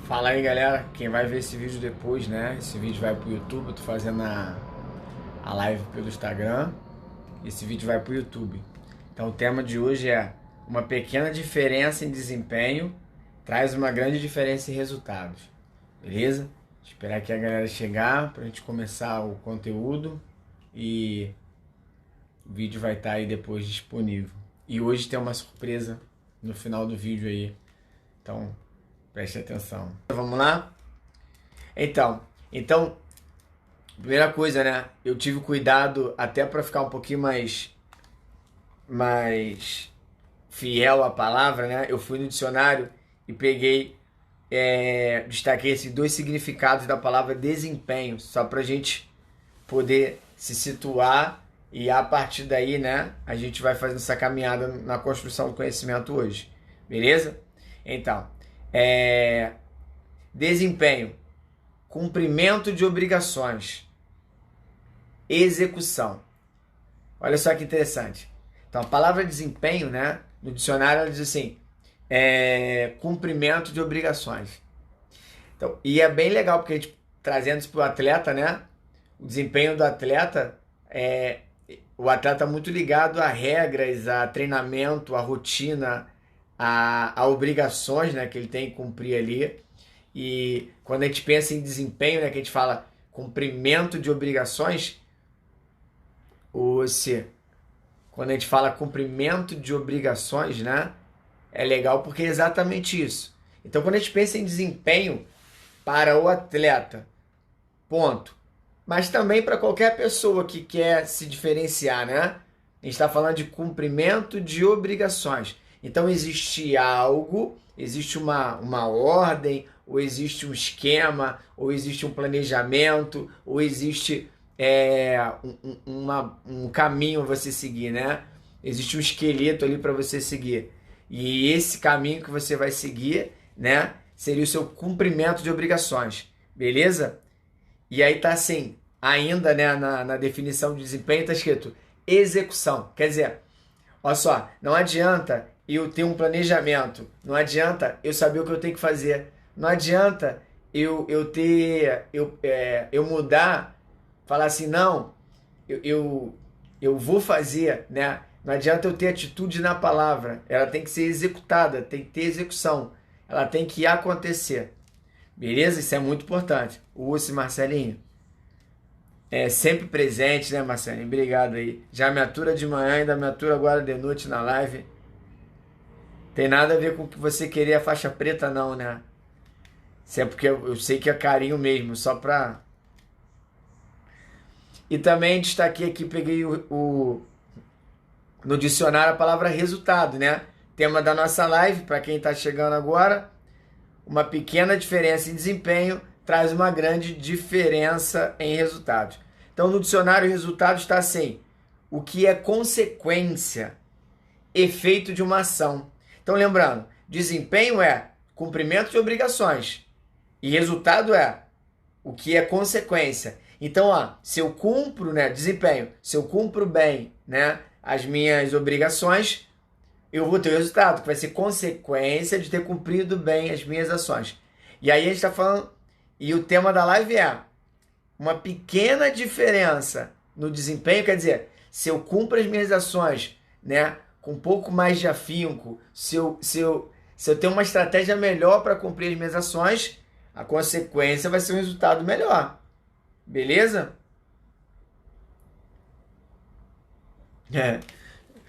Fala aí, galera, quem vai ver esse vídeo depois, né? Esse vídeo vai pro YouTube, eu tô fazendo a live pelo Instagram. Esse vídeo vai pro YouTube. Então o tema de hoje é: uma pequena diferença em desempenho traz uma grande diferença em resultados. Beleza? Esperar aqui a galera chegar pra gente começar o conteúdo e o vídeo vai estar aí depois disponível. E hoje tem uma surpresa no final do vídeo aí. Então, preste atenção. Vamos lá? Então, primeira coisa, né? Eu tive cuidado até para ficar um pouquinho mais fiel à palavra, né? Eu fui no dicionário e peguei, destaquei esses dois significados da palavra desempenho, só para a gente poder se situar e a partir daí, né? A gente vai fazendo essa caminhada na construção do conhecimento hoje, beleza? Então, desempenho, cumprimento de obrigações, execução. Olha só que interessante. Então, a palavra desempenho, né, no dicionário, ela diz assim: cumprimento de obrigações. Então, e é bem legal, porque a gente, trazendo isso para o atleta, né, o desempenho do atleta, o atleta é muito ligado a regras, a treinamento, a rotina, a obrigações, né, que ele tem que cumprir ali. E quando a gente pensa em desempenho, né, que a gente fala cumprimento de obrigações, quando a gente fala cumprimento de obrigações, né, é legal porque é exatamente isso. Então, quando a gente pensa em desempenho para o atleta, ponto. Mas também para qualquer pessoa que quer se diferenciar, né? A gente está falando de cumprimento de obrigações. Então, existe algo, existe uma ordem, ou existe um esquema, ou existe um planejamento, ou existe um caminho a você seguir, né? Existe um esqueleto ali para você seguir. E esse caminho que você vai seguir, né, seria o seu cumprimento de obrigações, beleza? E aí tá assim, ainda, né, na definição de desempenho tá escrito execução. Quer dizer, olha só, não adianta eu ter um planejamento, não adianta eu saber o que eu tenho que fazer, não adianta eu mudar, falar assim, não, eu vou fazer, né? Não adianta eu ter atitude na palavra, ela tem que ser executada, tem que ter execução, ela tem que acontecer. Beleza? Isso é muito importante. O Ussi Marcelinho é sempre presente, né, Marcelinho? Obrigado aí. Já me atura de manhã, ainda me atura agora de noite na live. Tem nada a ver com o que você querer a faixa preta, não, né? Isso é porque eu sei que é carinho mesmo, só pra. E também destaquei aqui, peguei no dicionário a palavra resultado, né? Tema da nossa live, para quem tá chegando agora. Uma pequena diferença em desempenho traz uma grande diferença em resultados. Então, no dicionário, o resultado está assim: o que é consequência, efeito de uma ação. Então, lembrando, desempenho é cumprimento de obrigações e resultado é o que é consequência. Então, se eu cumpro, né, desempenho, se eu cumpro bem, né, as minhas obrigações, eu vou ter o resultado, que vai ser consequência de ter cumprido bem as minhas ações. E aí a gente está falando, e o tema da live é uma pequena diferença no desempenho, quer dizer, se eu cumpro as minhas ações, né, com um pouco mais de afinco, se eu tenho uma estratégia melhor para cumprir as minhas ações, a consequência vai ser um resultado melhor. Beleza?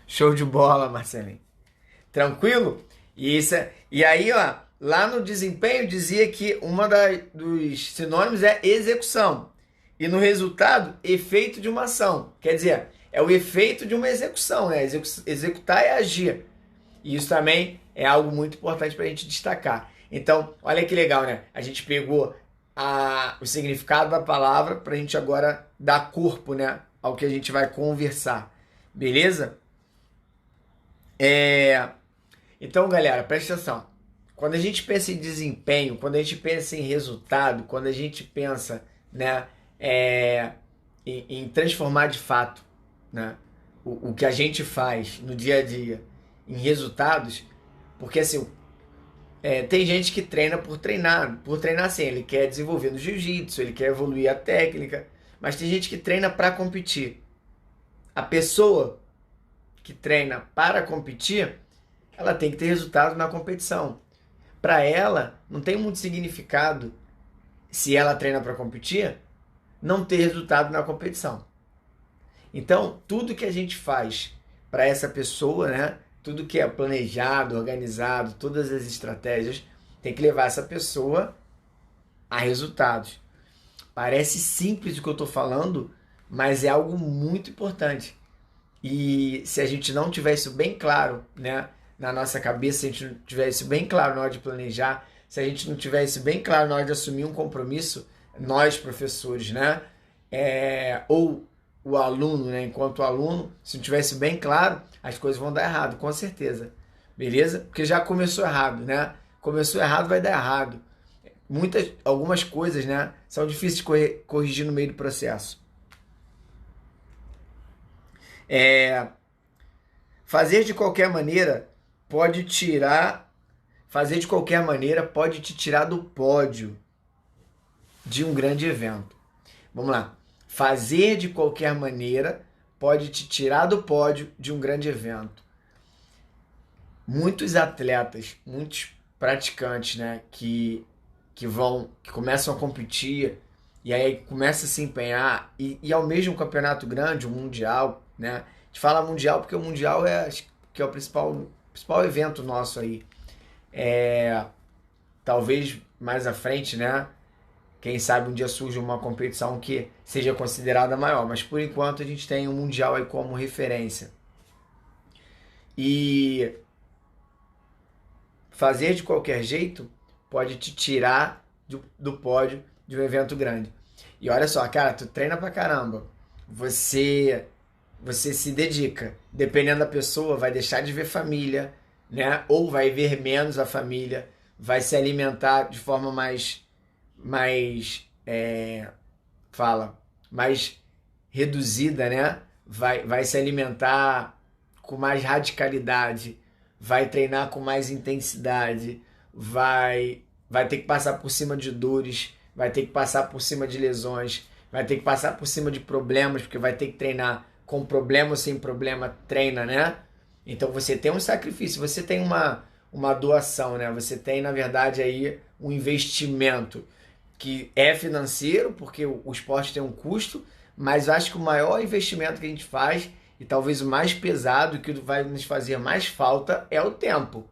Show de bola, Marcelinho. Tranquilo? E aí, lá no desempenho dizia que dos sinônimos é execução. E no resultado, efeito de uma ação. Quer dizer, é o efeito de uma execução, né? Executar é agir. E isso também é algo muito importante para a gente destacar. Então, olha que legal, né? A gente pegou o significado da palavra para a gente agora dar corpo, né, ao que a gente vai conversar. Beleza? Então, galera, presta atenção. Quando a gente pensa em desempenho, quando a gente pensa em resultado, quando a gente pensa, né, em transformar de fato, né, o que a gente faz no dia a dia em resultados, porque assim, Tem gente que treina por treinar sim, ele quer desenvolver no jiu-jitsu, ele quer evoluir a técnica, mas tem gente que treina para competir. A pessoa que treina para competir, ela tem que ter resultado na competição. Para ela, não tem muito significado, se ela treina para competir, não ter resultado na competição. Então, tudo que a gente faz para essa pessoa, né? Tudo que é planejado, organizado, todas as estratégias, tem que levar essa pessoa a resultados. Parece simples o que eu estou falando, mas é algo muito importante. E se a gente não tiver isso bem claro, né, na nossa cabeça, se a gente não tiver isso bem claro na hora de planejar, se a gente não tiver isso bem claro na hora de assumir um compromisso, nós professores, né, ou o aluno, né, enquanto aluno, se não tiver isso bem claro, as coisas vão dar errado, com certeza. Beleza? Porque já começou errado, né? Começou errado, vai dar errado. Algumas coisas, né, são difíceis de corrigir no meio do processo. Fazer de qualquer maneira pode te tirar do pódio de um grande evento. Vamos lá. Fazer de qualquer maneira pode te tirar do pódio de um grande evento. Muitos atletas, muitos praticantes, né, que começam a competir e aí começa a se empenhar e almejam um campeonato grande, um mundial, né? A gente fala mundial porque o mundial que é o principal evento nosso aí. Talvez mais à frente, né? Quem sabe um dia surge uma competição que seja considerada maior, mas por enquanto a gente tem o mundial aí como referência. E fazer de qualquer jeito pode te tirar do pódio de um evento grande. E olha só, cara, tu treina pra caramba. Você se dedica. Dependendo da pessoa, vai deixar de ver família, né? Ou vai ver menos a família, vai se alimentar de forma mais reduzida, né? Vai se alimentar com mais radicalidade, vai treinar com mais intensidade, vai ter que passar por cima de dores, vai ter que passar por cima de lesões, vai ter que passar por cima de problemas, porque vai ter que treinar com problema ou sem problema, treina, né? Então você tem um sacrifício, você tem uma doação, né? Você tem, na verdade, aí um investimento que é financeiro, porque o esporte tem um custo, mas eu acho que o maior investimento que a gente faz, e talvez o mais pesado, que vai nos fazer mais falta, é o tempo.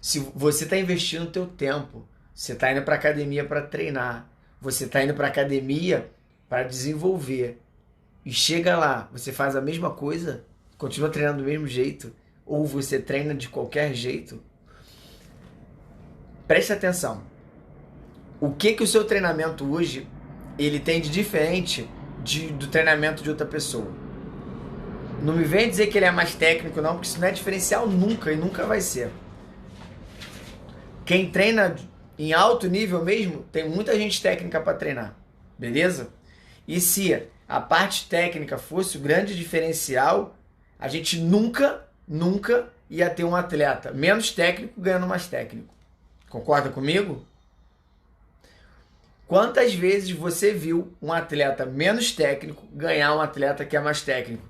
Se você está investindo o teu tempo, você está indo para academia para treinar, você está indo para academia para desenvolver, e chega lá, você faz a mesma coisa, continua treinando do mesmo jeito, ou você treina de qualquer jeito, preste atenção. O que o seu treinamento hoje ele tem de diferente do treinamento de outra pessoa? Não me vem dizer que ele é mais técnico não, porque isso não é diferencial nunca e nunca vai ser. Quem treina em alto nível mesmo, tem muita gente técnica para treinar, beleza? E se a parte técnica fosse o grande diferencial, a gente nunca ia ter um atleta menos técnico ganhando mais técnico. Concorda comigo? Quantas vezes você viu um atleta menos técnico ganhar um atleta que é mais técnico?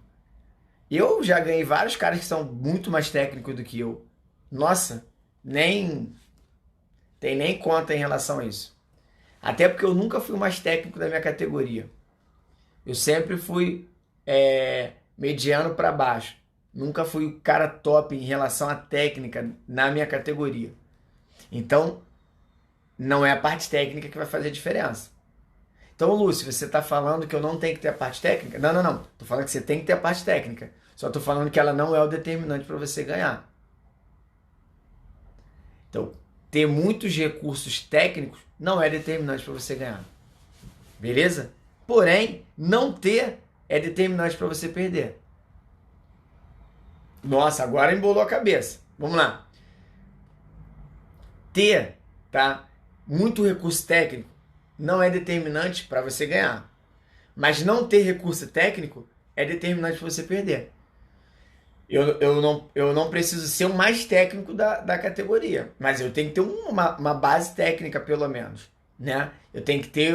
Eu já ganhei vários caras que são muito mais técnicos do que eu. Nossa, tem nem conta em relação a isso. Até porque eu nunca fui o mais técnico da minha categoria. Eu sempre fui mediano para baixo. Nunca fui o cara top em relação à técnica na minha categoria. Então, não é a parte técnica que vai fazer a diferença. Então, Lúcio, você está falando que eu não tenho que ter a parte técnica? Não. Estou falando que você tem que ter a parte técnica. Só estou falando que ela não é o determinante para você ganhar. Então, ter muitos recursos técnicos não é determinante para você ganhar. Beleza? Porém, não ter é determinante para você perder. Nossa, agora embolou a cabeça. Vamos lá. Ter, tá? Muito recurso técnico não é determinante para você ganhar. Mas não ter recurso técnico é determinante para você perder. Eu não preciso ser o mais técnico da categoria, mas eu tenho que ter uma base técnica, pelo menos, né? Eu tenho que ter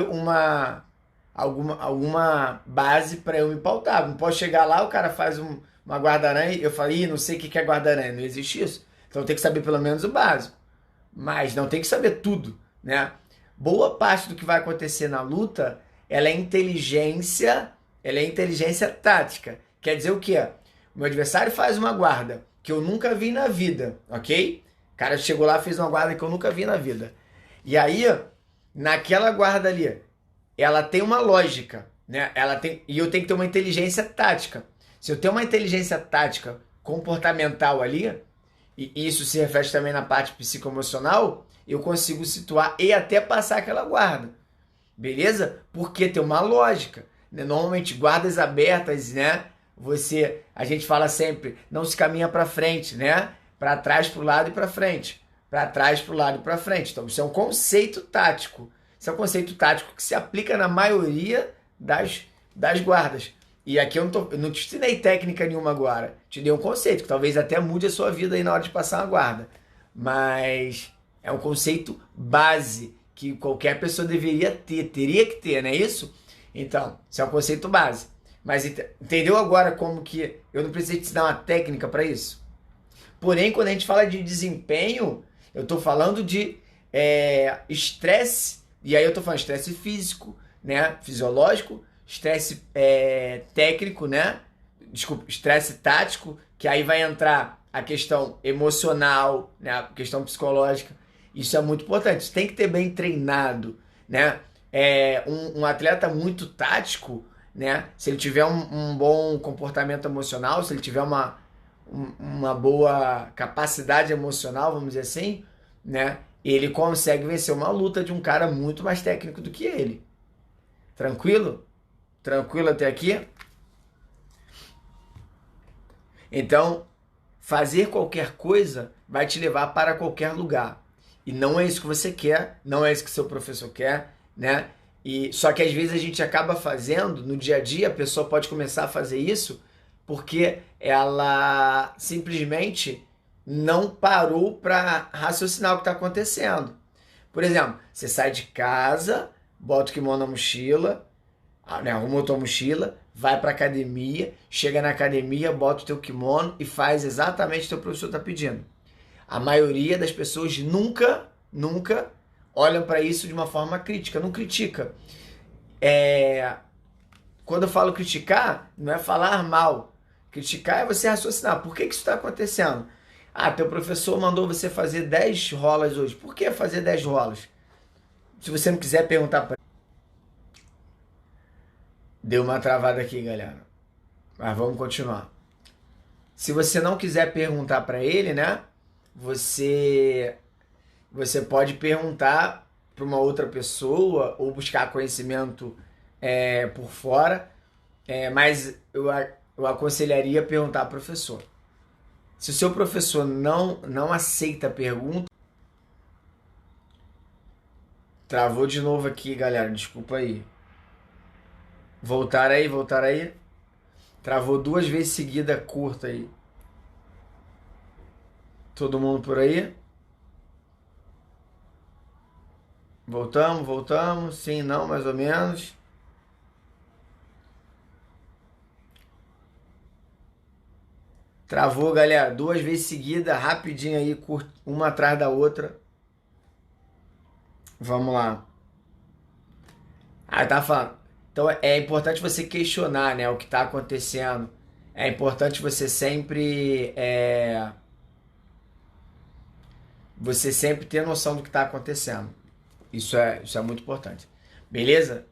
alguma base para eu me pautar. Não posso chegar lá, o cara faz uma guarda-aranha e eu falo, ih, não sei o que é guarda-aranha, não existe isso. Então eu tenho que saber pelo menos o básico, mas não tem que saber tudo, né? Boa parte do que vai acontecer na luta, ela é inteligência tática. Quer dizer o quê? O meu adversário faz uma guarda que eu nunca vi na vida, ok? O cara chegou lá e fez uma guarda que eu nunca vi na vida. E aí, naquela guarda ali, ela tem uma lógica, né? E eu tenho que ter uma inteligência tática. Se eu tenho uma inteligência tática comportamental ali, e isso se reflete também na parte psicoemocional, eu consigo situar e até passar aquela guarda. Beleza? Porque tem uma lógica, né? Normalmente guardas abertas, né? A gente fala sempre, não se caminha para frente, né? Para trás, para o lado e para frente. Para trás, para o lado e para frente. Então, isso é um conceito tático. Isso é um conceito tático que se aplica na maioria das guardas. E aqui eu não te ensinei técnica nenhuma agora. Te dei um conceito que talvez até mude a sua vida aí na hora de passar uma guarda. Mas é um conceito base que qualquer pessoa deveria ter, teria que ter, não é isso? Então, isso é um conceito base. Mas entendeu agora como que eu não precisei te ensinar uma técnica para isso? Porém, quando a gente fala de desempenho, eu estou falando de estresse, e aí eu estou falando estresse físico, né, fisiológico, estresse técnico, né, desculpa, estresse tático, que aí vai entrar a questão emocional, né, a questão psicológica. Isso é muito importante, você tem que ter bem treinado, né, um atleta muito tático, né, se ele tiver um bom comportamento emocional, se ele tiver uma boa capacidade emocional, vamos dizer assim, né? Ele consegue vencer uma luta de um cara muito mais técnico do que ele. Tranquilo? Tranquilo até aqui? Então, fazer qualquer coisa vai te levar para qualquer lugar. E não é isso que você quer, não é isso que seu professor quer, né? Só que às vezes a gente acaba fazendo, no dia a dia, a pessoa pode começar a fazer isso porque ela simplesmente não parou para raciocinar o que está acontecendo. Por exemplo, você sai de casa, bota o kimono na mochila, né, arruma a tua mochila, vai para academia, chega na academia, bota o teu kimono e faz exatamente o que o teu professor está pedindo. A maioria das pessoas nunca olham para isso de uma forma crítica, não critica. Quando eu falo criticar, não é falar mal. Criticar é você raciocinar. Por que isso está acontecendo? Ah, teu professor mandou você fazer 10 rolas hoje. Por que fazer 10 rolas? Se você não quiser perguntar para ele. Deu uma travada aqui, galera. Mas vamos continuar. Se você não quiser perguntar para ele, né? Você pode perguntar para uma outra pessoa ou buscar conhecimento por fora. Mas eu aconselharia perguntar ao professor. Se o seu professor não aceita a pergunta... Travou de novo aqui, galera. Desculpa aí. Voltar aí. Travou 2 vezes seguida, curta aí. Todo mundo por aí? Voltamos. Sim, não, mais ou menos. Travou, galera. 2 vezes seguida, rapidinho aí, uma atrás da outra. Vamos lá. Tá falando. Então é importante você questionar, né, o que está acontecendo. É importante você sempre ter noção do que está acontecendo. Isso é muito importante. Beleza?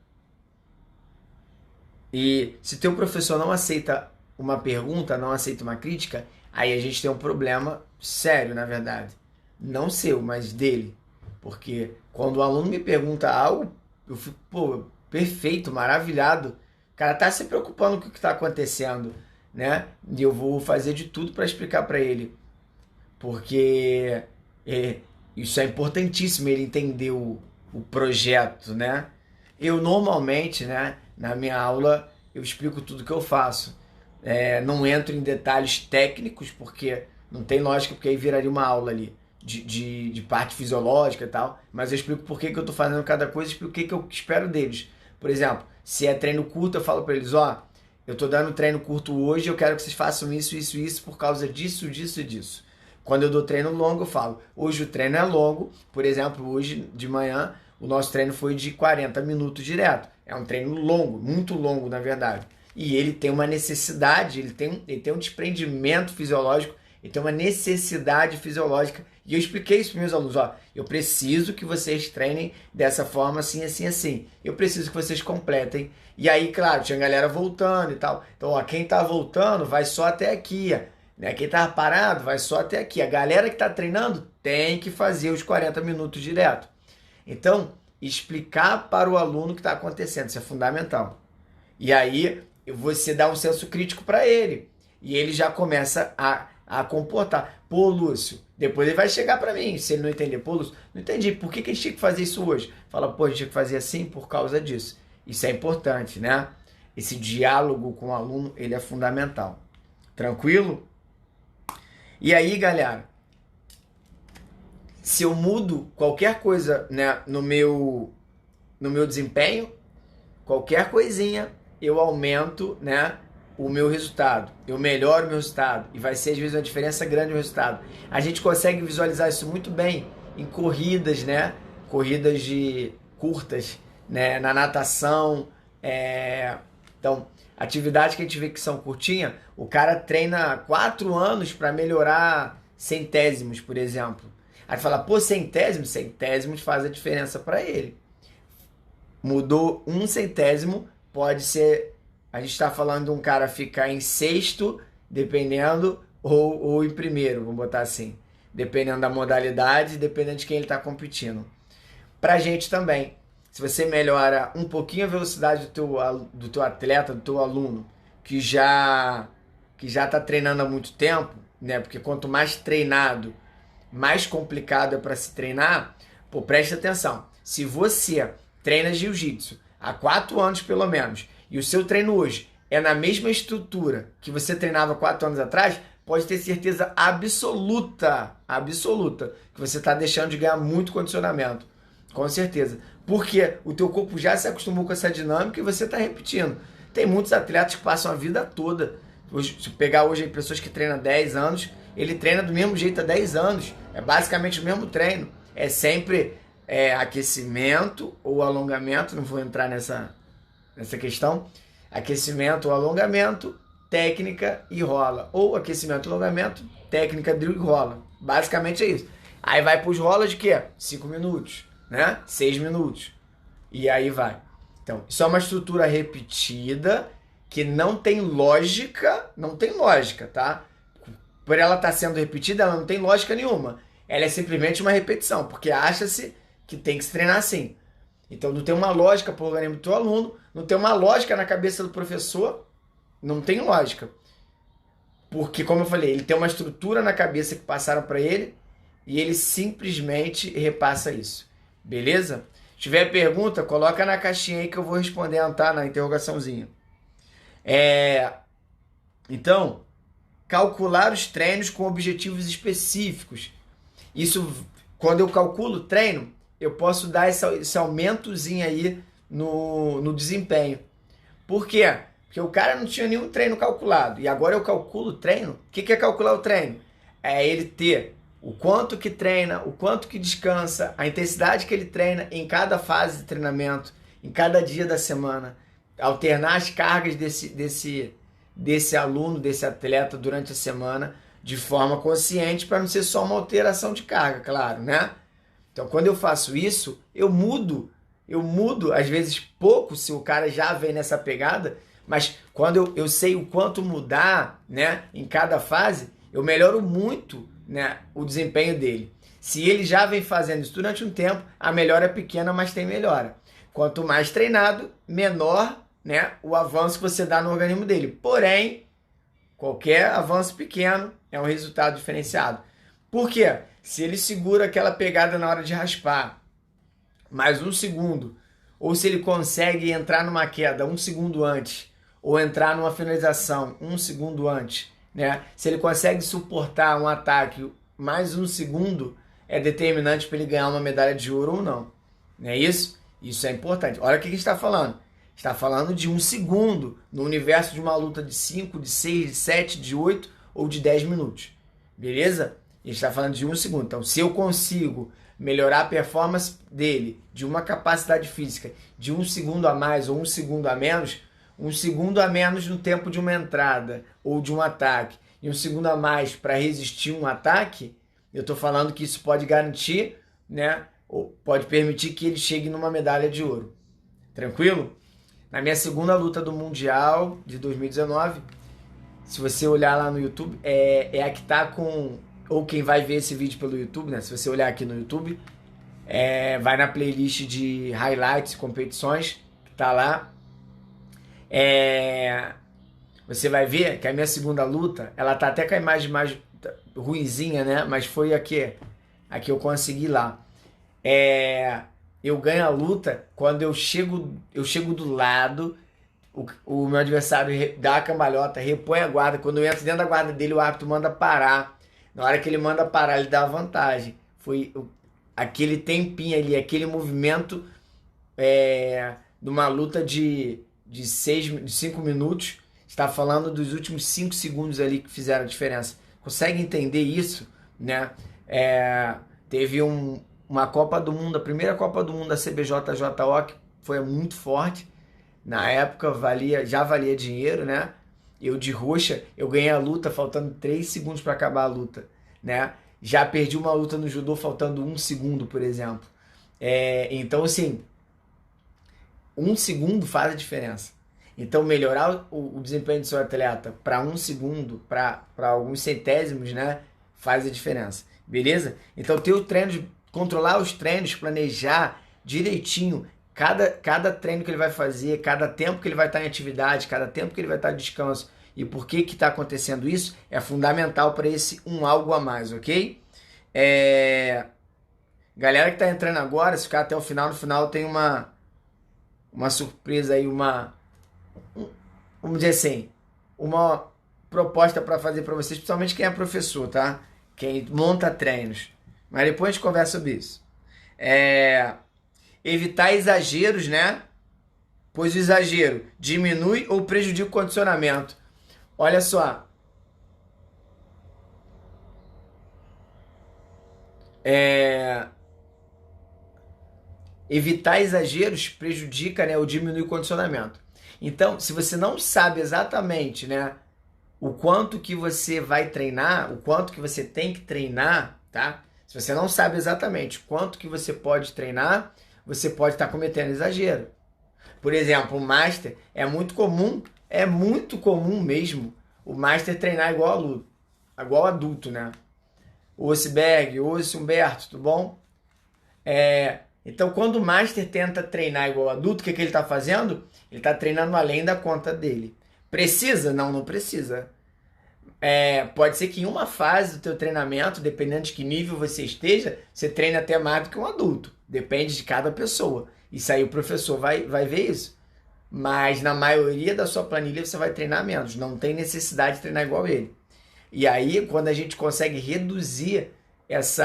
E se teu professor não aceita uma pergunta, não aceita uma crítica, aí a gente tem um problema sério, na verdade. Não seu, mas dele. Porque quando o aluno me pergunta algo, eu fico, pô, perfeito, maravilhado. O cara tá se preocupando com o que está acontecendo, né? E eu vou fazer de tudo para explicar para ele. Porque isso é importantíssimo, ele entender o projeto, né? Eu normalmente, né, na minha aula, eu explico tudo que eu faço. Não entro em detalhes técnicos, porque não tem lógica, porque aí viraria uma aula ali de parte fisiológica e tal. Mas eu explico por que eu estou fazendo cada coisa, explico o que eu espero deles. Por exemplo, se é treino curto, eu falo para eles, ó, eu estou dando treino curto hoje, eu quero que vocês façam isso, isso, isso, por causa disso, disso e disso. Quando eu dou treino longo, eu falo, hoje o treino é longo, por exemplo, hoje de manhã, o nosso treino foi de 40 minutos direto. É um treino longo, muito longo, na verdade. E ele tem uma necessidade, ele tem um desprendimento fisiológico, ele tem uma necessidade fisiológica. E eu expliquei isso para meus alunos, ó, eu preciso que vocês treinem dessa forma, assim, assim, assim. Eu preciso que vocês completem. E aí, claro, tinha galera voltando e tal. Então, ó, quem tá voltando vai só até aqui, né? Quem tava parado vai só até aqui. A galera que tá treinando tem que fazer os 40 minutos direto. Então, explicar para o aluno o que está acontecendo, isso é fundamental. E aí, você dá um senso crítico para ele. E ele já começa a comportar. Pô, Lúcio, depois ele vai chegar para mim, se ele não entender. Pô, Lúcio, não entendi, por que a gente tinha que fazer isso hoje? Fala, pô, a gente tinha que fazer assim por causa disso. Isso é importante, né? Esse diálogo com o aluno, ele é fundamental. Tranquilo? E aí, galera, se eu mudo qualquer coisa, né, no meu desempenho, qualquer coisinha, eu aumento, né, o meu resultado. Eu melhoro o meu resultado. E vai ser, às vezes, uma diferença grande no resultado. A gente consegue visualizar isso muito bem em corridas, né? Corridas curtas, né? Na natação. Então, atividades que a gente vê que são curtinhas, o cara treina 4 anos para melhorar centésimos, por exemplo. Aí fala, pô, centésimos faz a diferença para ele. Mudou 1 centésimo, pode ser, a gente está falando de um cara ficar em sexto, dependendo, ou em primeiro, vamos botar assim. Dependendo da modalidade, dependendo de quem ele está competindo. Pra gente também, se você melhora um pouquinho a velocidade do teu atleta, do teu aluno, que já está treinando há muito tempo, né? Porque quanto mais treinado, mais complicado é para se treinar. Pô, preste atenção. Se você treina jiu-jitsu há 4 anos pelo menos, e o seu treino hoje é na mesma estrutura que você treinava 4 anos atrás, pode ter certeza absoluta, que você está deixando de ganhar muito condicionamento. Com certeza. Porque o teu corpo já se acostumou com essa dinâmica e você está repetindo. Tem muitos atletas que passam a vida toda. Se pegar hoje pessoas que treinam 10 anos, ele treina do mesmo jeito há 10 anos. É basicamente o mesmo treino. É sempre aquecimento ou alongamento, não vou entrar nessa questão. Aquecimento ou alongamento, técnica e rola. Ou aquecimento e alongamento, técnica, drill e rola. Basicamente é isso. Aí vai para os rolas de quê? 5 minutos, né? 6 minutos. E aí vai. Então, isso é uma estrutura repetida que não tem lógica, tá? Por ela estar sendo repetida, ela não tem lógica nenhuma. Ela é simplesmente uma repetição, porque acha-se que tem que se treinar assim. Então não tem uma lógica para o organismo do teu aluno, não tem uma lógica na cabeça do professor, não tem lógica. Porque, como eu falei, ele tem uma estrutura na cabeça que passaram para ele e ele simplesmente repassa isso. Beleza? Se tiver pergunta, coloca na caixinha aí que eu vou respondendo, tá? Na interrogaçãozinha. Então, calcular os treinos com objetivos específicos. Isso, quando eu calculo o treino, eu posso dar esse aumentozinho aí no desempenho. Por quê? Porque o cara não tinha nenhum treino calculado. E agora eu calculo o treino. O que é calcular o treino? É ele ter o quanto que treina, o quanto que descansa, a intensidade que ele treina em cada fase de treinamento, em cada dia da semana. Alternar as cargas desse aluno, desse atleta durante a semana de forma consciente para não ser só uma alteração de carga, claro, né? Então, quando eu faço isso, eu mudo, às vezes pouco, se o cara já vem nessa pegada, mas quando eu sei o quanto mudar, né, em cada fase, eu melhoro muito, né, o desempenho dele. Se ele já vem fazendo isso durante um tempo, a melhora é pequena, mas tem melhora. Quanto mais treinado, menor, né, o avanço que você dá no organismo dele. Porém, qualquer avanço pequeno é um resultado diferenciado. Por quê? Se ele segura aquela pegada na hora de raspar mais 1 segundo, ou se ele consegue entrar numa queda 1 segundo antes, ou entrar numa finalização 1 segundo antes, né? Se ele consegue suportar um ataque mais 1 segundo, é determinante para ele ganhar uma medalha de ouro ou não. Não é isso? Isso é importante. Olha o que a gente está falando. Está falando de 1 segundo no universo de uma luta de 5, de 6, de 7, de 8 ou de 10 minutos. Beleza? A gente está falando de 1 segundo. Então, se eu consigo melhorar a performance dele de uma capacidade física de 1 segundo a mais ou 1 segundo a menos, 1 segundo a menos no tempo de uma entrada ou de um ataque e 1 segundo a mais para resistir um ataque, eu estou falando que isso pode garantir, né, ou pode permitir que ele chegue numa medalha de ouro. Tranquilo? Na minha segunda luta do Mundial de 2019, se você olhar lá no YouTube, é a que tá com... Ou quem vai ver esse vídeo pelo YouTube, né? Se você olhar aqui no YouTube, vai na playlist de highlights, competições, que tá lá. Você vai ver que a minha segunda luta, ela tá até com a imagem mais ruinzinha, né? Mas foi a que eu consegui lá. Eu ganho a luta quando eu chego do lado, o meu adversário dá a cambalhota, repõe a guarda. Quando eu entro dentro da guarda dele, o árbitro manda parar. Na hora que ele manda parar, ele dá a vantagem. Foi aquele tempinho ali, aquele movimento de uma luta de 5 minutos. Está falando dos últimos 5 segundos ali que fizeram a diferença. Consegue entender isso, né? Teve uma Copa do Mundo, a primeira Copa do Mundo da CBJJO, que foi muito forte. Na época já valia dinheiro, né? Eu de roxa, eu ganhei a luta faltando 3 segundos para acabar a luta, né? Já perdi uma luta no judô faltando 1 segundo, por exemplo. Então, assim, 1 segundo faz a diferença. Então, melhorar o desempenho do seu atleta para 1 segundo, para alguns centésimos, né? Faz a diferença, beleza? Então, ter o treino, controlar os treinos, planejar direitinho cada treino que ele vai fazer, cada tempo que ele vai estar em atividade, cada tempo que ele vai estar de descanso e por que está acontecendo isso, é fundamental para esse algo a mais, ok? Galera que está entrando agora, se ficar até o final, no final tem uma surpresa aí, vamos dizer assim, uma proposta para fazer para vocês, principalmente quem é professor, tá? Quem monta treinos. Mas depois a gente conversa sobre isso. Evitar exageros, né? Pois o exagero diminui ou prejudica o condicionamento. Olha só. Evitar exageros prejudica, né, ou diminui o condicionamento. Então, se você não sabe exatamente, né, o quanto que você vai treinar, o quanto que você tem que treinar, tá? Se você não sabe exatamente quanto que você pode treinar, você pode estar cometendo exagero. Por exemplo, o Master é muito comum mesmo o Master treinar igual adulto, né? O Osberg, o Humberto, tudo bom? Então, quando o Master tenta treinar igual adulto, o que ele está fazendo? Ele está treinando além da conta dele. Precisa? Não precisa. Pode ser que em uma fase do teu treinamento, dependendo de que nível você esteja, você treine até mais do que um adulto. Depende de cada pessoa. Isso aí o professor vai ver isso. Mas na maioria da sua planilha você vai treinar menos. Não tem necessidade de treinar igual ele. E aí, quando a gente consegue reduzir esse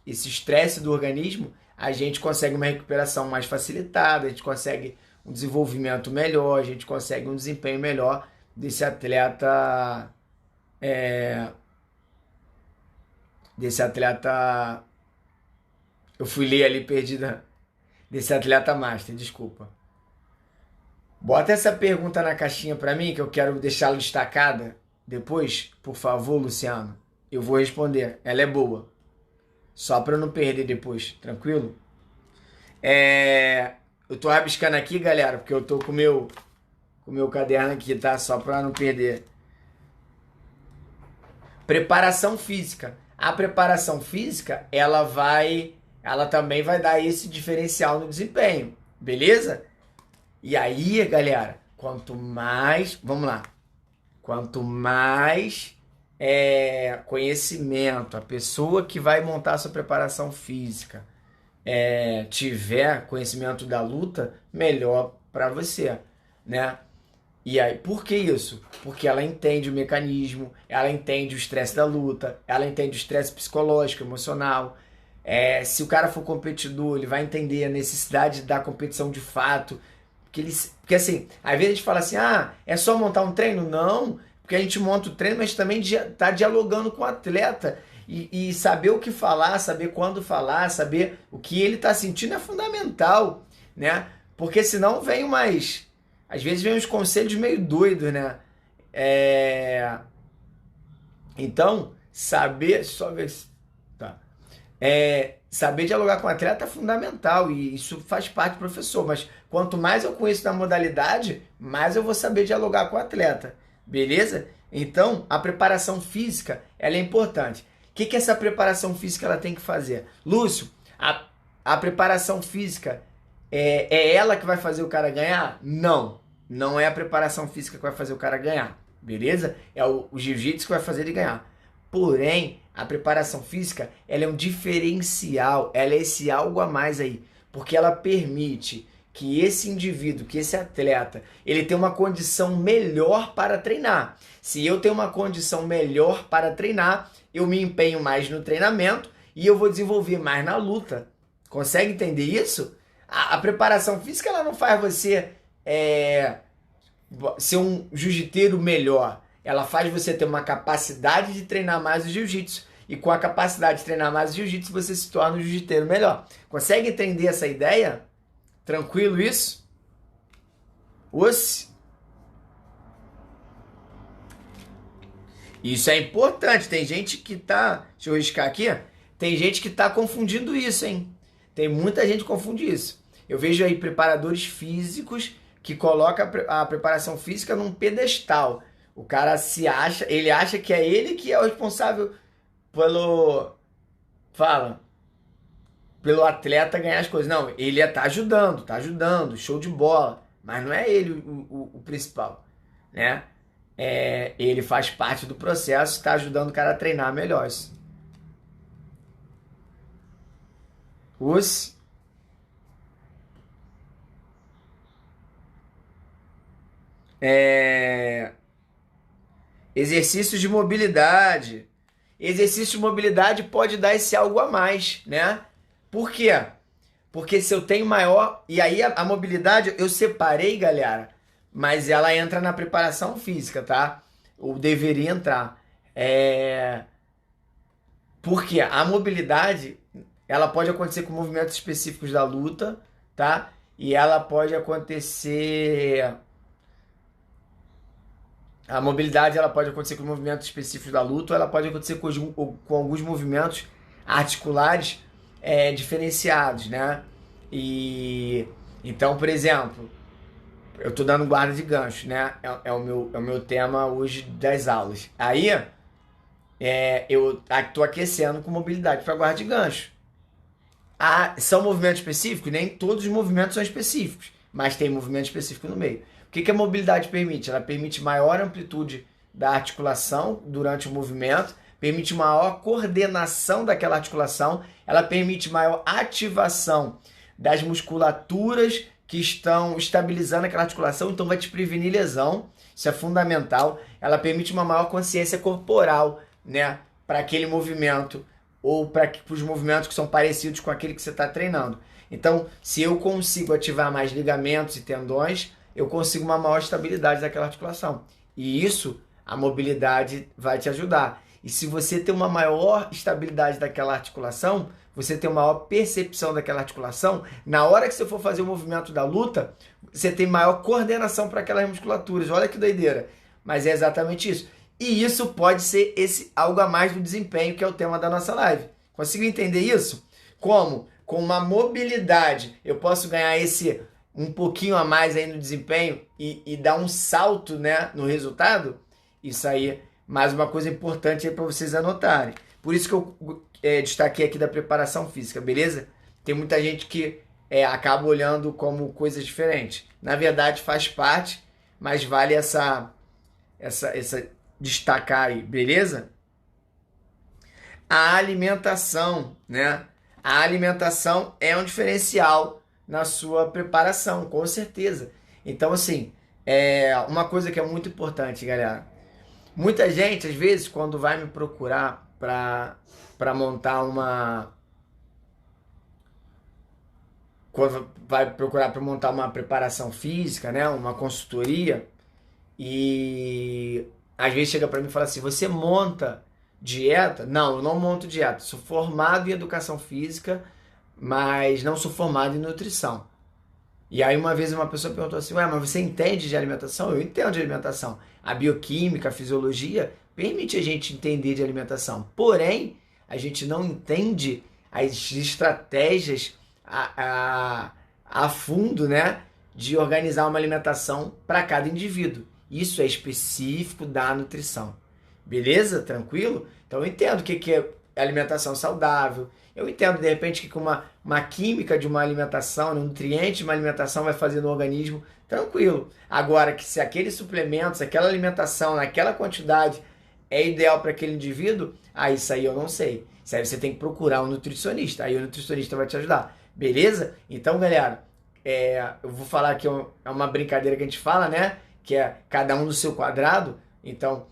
estresse do organismo, a gente consegue uma recuperação mais facilitada, a gente consegue um desenvolvimento melhor, a gente consegue um desempenho melhor desse atleta... Eu fui ler ali perdida. Desse atleta master, desculpa. Bota essa pergunta na caixinha para mim, que eu quero deixá-la destacada depois, por favor, Luciano. Eu vou responder. Ela é boa. Só para eu não perder depois, tranquilo? Eu tô rabiscando aqui, galera, porque eu tô com o meu caderno aqui, tá? Só para não perder. Preparação física. A preparação física, ela também vai dar esse diferencial no desempenho, beleza? E aí, galera, quanto mais conhecimento a pessoa que vai montar a sua preparação física tiver conhecimento da luta, melhor para você, né? E aí, por que isso? Porque ela entende o mecanismo, ela entende o estresse da luta, ela entende o estresse psicológico, emocional. Se o cara for competidor, ele vai entender a necessidade da competição de fato. Porque assim, às vezes a gente fala assim, é só montar um treino? Não, porque a gente monta o treino, mas também está dialogando com o atleta. E saber o que falar, saber quando falar, saber o que ele está sentindo é fundamental, né? Porque senão vem umas... Às vezes vem uns conselhos meio doidos, né? Então, saber... Só ver se... Tá. Saber dialogar com o atleta é fundamental e isso faz parte do professor. Mas quanto mais eu conheço da modalidade, mais eu vou saber dialogar com o atleta. Beleza? Então, a preparação física, ela é importante. O que essa preparação física ela tem que fazer? Lúcio, a preparação física é ela que vai fazer o cara ganhar? Não, não é a preparação física que vai fazer o cara ganhar, beleza? É o jiu-jitsu que vai fazer ele ganhar. Porém, a preparação física, ela é um diferencial, ela é esse algo a mais aí, porque ela permite que esse indivíduo, que esse atleta, ele tenha uma condição melhor para treinar. Se eu tenho uma condição melhor para treinar, eu me empenho mais no treinamento e eu vou desenvolver mais na luta. Consegue entender isso? A preparação física ela não faz você ser um jiu-jiteiro melhor. Ela faz você ter uma capacidade de treinar mais o jiu-jitsu. E com a capacidade de treinar mais o jiu-jitsu, você se torna um jiu-jiteiro melhor. Consegue entender essa ideia? Tranquilo isso? Isso é importante. Tem gente que tá... Deixa eu riscar aqui. Tem gente que tá confundindo isso, hein? Tem muita gente que confunde isso. Eu vejo aí preparadores físicos que colocam a preparação física num pedestal. O cara ele acha que é ele que é o responsável pelo atleta ganhar as coisas. Não, ele tá ajudando, show de bola. Mas não é ele o principal, né? Ele faz parte do processo, está ajudando o cara a treinar melhor. Exercícios de mobilidade. Exercício de mobilidade pode dar esse algo a mais, né? Por quê? Porque se eu tenho maior... E aí a mobilidade eu separei, galera, mas ela entra na preparação física, tá? Ou deveria entrar. Porque a mobilidade, ela pode acontecer com movimentos específicos da luta, tá? E ela pode acontecer... A mobilidade ela pode acontecer com movimentos específicos da luta, ou ela pode acontecer com alguns movimentos articulares diferenciados, né? E então, por exemplo, eu estou dando guarda de gancho, né? É o meu tema hoje das aulas. Aí eu estou aquecendo com mobilidade para guarda de gancho. São movimentos específicos? Nem todos os movimentos são específicos, mas tem movimento específico no meio. O que a mobilidade permite? Ela permite maior amplitude da articulação durante o movimento, permite maior coordenação daquela articulação, ela permite maior ativação das musculaturas que estão estabilizando aquela articulação, então vai te prevenir lesão, isso é fundamental. Ela permite uma maior consciência corporal, né, para aquele movimento ou para os movimentos que são parecidos com aquele que você está treinando. Então, se eu consigo ativar mais ligamentos e tendões, eu consigo uma maior estabilidade daquela articulação. E isso, a mobilidade vai te ajudar. E se você tem uma maior estabilidade daquela articulação, você tem uma maior percepção daquela articulação, na hora que você for fazer o movimento da luta, você tem maior coordenação para aquelas musculaturas. Olha que doideira. Mas é exatamente isso. E isso pode ser esse algo a mais do desempenho, que é o tema da nossa live. Conseguiu entender isso? Como? Com uma mobilidade, eu posso ganhar esse um pouquinho a mais aí no desempenho e dar um salto, né, no resultado. Isso aí, mais uma coisa importante aí para vocês anotarem. Por isso que eu destaquei aqui da preparação física, beleza? Tem muita gente que acaba olhando como coisas diferentes. Na verdade faz parte, mas vale essa destacar aí, beleza? A alimentação, né? A alimentação é um diferencial na sua preparação, com certeza. Então, assim, Uma coisa que é muito importante, galera. Muita gente, às vezes, quando vai me procurar para montar uma. Quando vai procurar para montar uma preparação física, né? Uma consultoria, e às vezes chega para mim e fala assim: você monta dieta? Não, eu não monto dieta. Sou formado em educação física, mas não sou formado em nutrição. E aí uma vez uma pessoa perguntou assim: ué, mas você entende de alimentação? Eu entendo de alimentação. A bioquímica, a fisiologia permite a gente entender de alimentação. Porém, a gente não entende as estratégias a fundo, né, de organizar uma alimentação para cada indivíduo. Isso é específico da nutrição. Beleza? Tranquilo? Então eu entendo o que é alimentação saudável. Eu entendo, de repente, que uma química de uma alimentação, um nutriente de uma alimentação vai fazer no organismo, tranquilo. Agora, que se aqueles suplementos, aquela alimentação, naquela quantidade é ideal para aquele indivíduo, isso aí eu não sei. Isso aí você tem que procurar um nutricionista. Aí o nutricionista vai te ajudar. Beleza? Então, galera, eu vou falar aqui, é uma brincadeira que a gente fala, né? Que é cada um no seu quadrado. Então,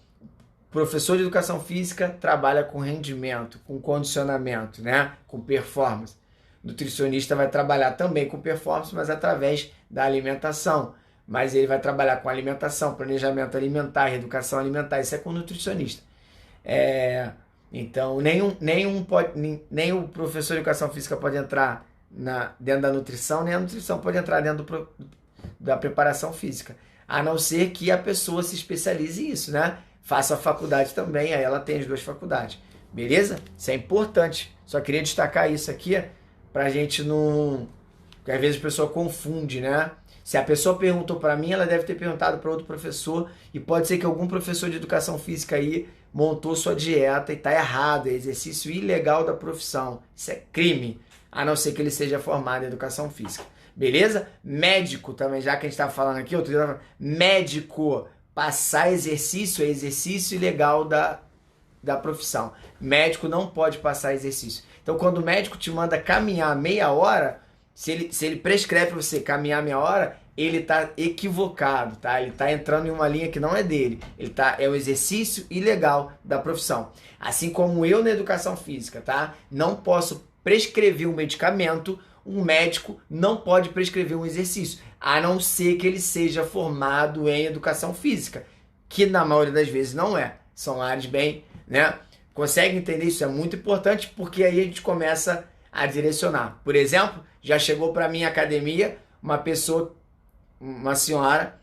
professor de educação física trabalha com rendimento, com condicionamento, né? Com performance. Nutricionista vai trabalhar também com performance, mas através da alimentação. Mas ele vai trabalhar com alimentação, planejamento alimentar, educação alimentar. Isso é com nutricionista. Então, nem o professor de educação física pode entrar dentro da nutrição, nem a nutrição pode entrar dentro da preparação física. A não ser que a pessoa se especialize nisso, né? Faça a faculdade também, aí ela tem as duas faculdades. Beleza? Isso é importante. Só queria destacar isso aqui pra gente não... Porque às vezes a pessoa confunde, né? Se a pessoa perguntou para mim, ela deve ter perguntado para outro professor, e pode ser que algum professor de educação física aí montou sua dieta e tá errado, é exercício ilegal da profissão. Isso é crime, a não ser que ele seja formado em educação física. Beleza? Médico também, já que a gente tá falando aqui, médico, passar exercício é exercício ilegal da profissão. Médico não pode passar exercício. Então, quando o médico te manda caminhar meia hora, se ele prescreve para você caminhar meia hora, ele está equivocado, tá? Ele está entrando em uma linha que não é dele. É um exercício ilegal da profissão. Assim como eu na educação física, tá? Não posso prescrever um medicamento, um médico não pode prescrever um exercício, a não ser que ele seja formado em educação física, que na maioria das vezes não é. São áreas bem, né? Consegue entender? Isso é muito importante, porque aí a gente começa a direcionar. Por exemplo, já chegou para minha academia uma pessoa, uma senhora: